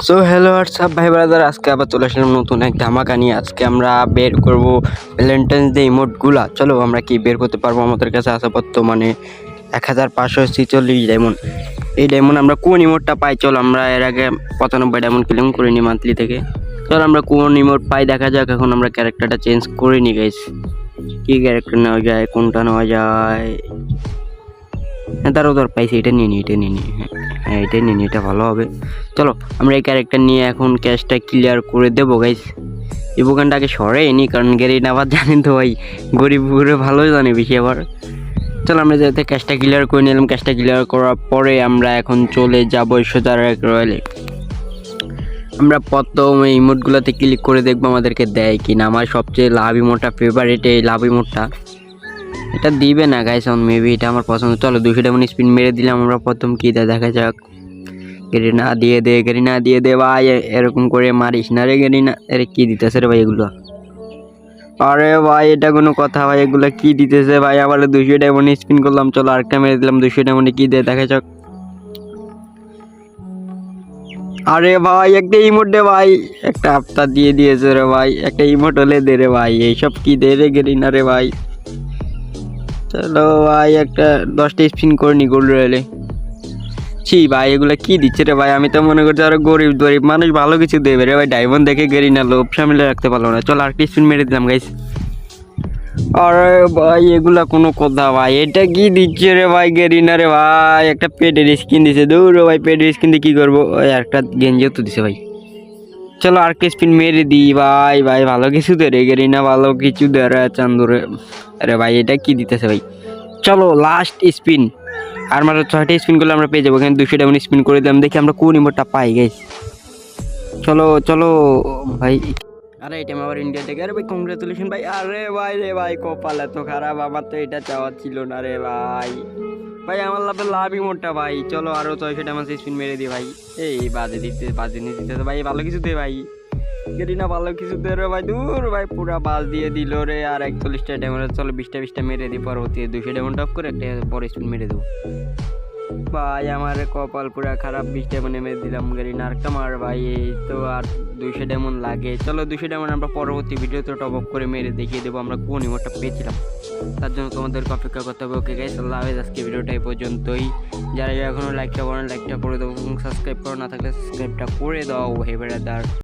So hello WhatsApp ভাই brother, আজকে আবার চলে আসলাম নতুন এক ধামাকা নিয়ে। আজকে আমরা বের করব ভ্যালেন্টাইন্স ডে ইমোটগুলা। চলো আমরা কি বের করতে পারবো। আমাদের কাছে আছে বর্তমানে 1546 ডায়মন্ড। এই ডায়মন্ড আমরা কোন ইমোটটা পাই, চলো আমরা এর আগে 95 ডায়মন্ড ক্লেম করে নিই মান্থলি থেকে। চলো আমরা কোন ইমোট পাই দেখা যাক। এখন আমরা ক্যারেক্টারটা চেঞ্জ করে নিই গাইস। কি ক্যারেক্টার নেওয়া যায়, কোনটা নেওয়া যায়। ধর পাইছি, এটা নিয়ে নিই। হ্যাঁ এটাই নিয়ে নিই, এটা ভালো হবে। চলো আমরা এই ক্যারেক্টার নিয়ে এখন ক্যাশটা ক্লিয়ার করে দেবো গাইস। এই বোকানটাকে সরে নি, কারণ গেরিনা আবার জানেন তো ভাই, গরিব ঘুরে ভালো জানে বেশি আবার। চলো আমরা যাতে ক্যাশটা ক্লিয়ার করে নিলাম। ক্যাশটা ক্লিয়ার করার পরে আমরা এখন চলে যাবো সোজার এক রয়্যালে। আমরা প্রথম এই ইমোটগুলোতে ক্লিক করে দেখবো আমাদেরকে দেয় কিনা। আমার সবচেয়ে লাভ ইমোটটা ফেভারিট, এই লাভ ইমোটটা এটা দিবে না গাইস, মেবি এটা আমার পছন্দ। চলো 200 ডায়মন্ড স্পিন মেরে দিলাম আমরা। প্রথম কি দেয় দেখা যাক। গেরিনা দিয়ে দে ভাই, এরকম করে মারিস না রে গেরিনা। আরে কি দিতেছে রে ভাই এগুলো? আরে ভাই এটা কোনো কথা ভাই, এগুলো কি দিতেছে ভাই? আবার 200 ডায়মন্ড স্পিন করলাম। চলো আরেকটা মেরে দিলাম। 200 ডায়মন্ডে কি দেয় দেখা যাক। আরে ভাই একটা ইমোট দে ভাই, একটা আফতা দিয়ে দিয়েছে রে ভাই। একটা ইমোট হলে দে রে ভাই, এইসব কি দে রে গেরিনা রে ভাই। চলো ভাই একটা 10টা স্পিন করে নি গোল্ড রয়েলে। ছি ভাই এগুলা কি দিচ্ছে রে ভাই? আমি তো মনে করছি আরো গরিব গরিব মানুষ ভালো কিছু দেবে রে ভাই। ডায়মন্ড দেখে গেরিনা লোভ সামলে রাখতে পারলো না। চল আরেকটা স্পিন মেরে দিলাম গাইস। আরে ভাই এগুলা কোনো কথা ভাই? এটা কি দিচ্ছে রে ভাই গেরিনা রে ভাই? একটা পেটের স্কিন দিছে। দূর ভাই, পেটের স্কিন দিয়ে কি করবো? ওই একটা গেঞ্জিও তো দিছে ভাই। চলো আরেকটা স্পিন মেরে দিই ভাই। ভাই ভালো কিছু দে রে গেরিনা, ভালো কিছু দে রে চান্দুরে। আরে ভাই এটা কি দিতেছে ভাই? চলো লাস্ট স্পিন, আর মাত্র 6টা স্পিন করলে আমরা পেয়ে যাবো। এখানে 200 ডায়মন্ড স্পিন করে দিলাম, দেখি আমরা কোন ইমোটটা পাই গাইস। চলো চলো ভাই। আরে এটা আবার ইন্ডিয়া থেকে। আরে ভাই কংগ্রেচুলেশন ভাই। আরে ভাই রে ভাই, কপাল এত খারাপ, আমার তো এটা চাওয়া ছিল না রে ভাই। ভাই আমার লাভ ইমোটটা ভাই। চলো আরো 600 ডায়মন্ড স্পিন মেরে দিই ভাই। এই বাজে নিয়ে দিতে ভাই, ভালো কিছু দে ভাই। গেরিনা ভালো কিছু দে রে ভাই। দূর ভাই পুরা বাজ দিয়ে দিল রে। আর 41টা ডায়মন্ড। চলো 20টা মেরে দিই। পরবর্তী 200 ডায়মন্ড অফ করে একটা বড় স্পিন মেরে দেবো ভাই। আমার কপাল পুরা খারাপ, 20 ডায়মন্ড মেরে দিলাম। গেরিনা আরেকটা মার ভাই। এই তো আর 200 ডায়মন্ড লাগে। চলো 200 ডায়মন্ড আমরা পরবর্তী ভিডিওতে টপ আপ করে মেরে দেখিয়ে দেবো আমরা কোন ইমোটটা পেয়েছিলাম। তার জন্য তোমাদেরকে অপেক্ষা করতে হবে। ওকে গাইস, আল্লাহ হাফেজ। আজকে ভিডিওটা এই পর্যন্তই। যারা এখনো লাইকটা করেন লাইকটা করে দেবো, এবং সাবস্ক্রাইব করা না থাকলে সাবস্ক্রাইবটা করে দাও হে ব্রাদার।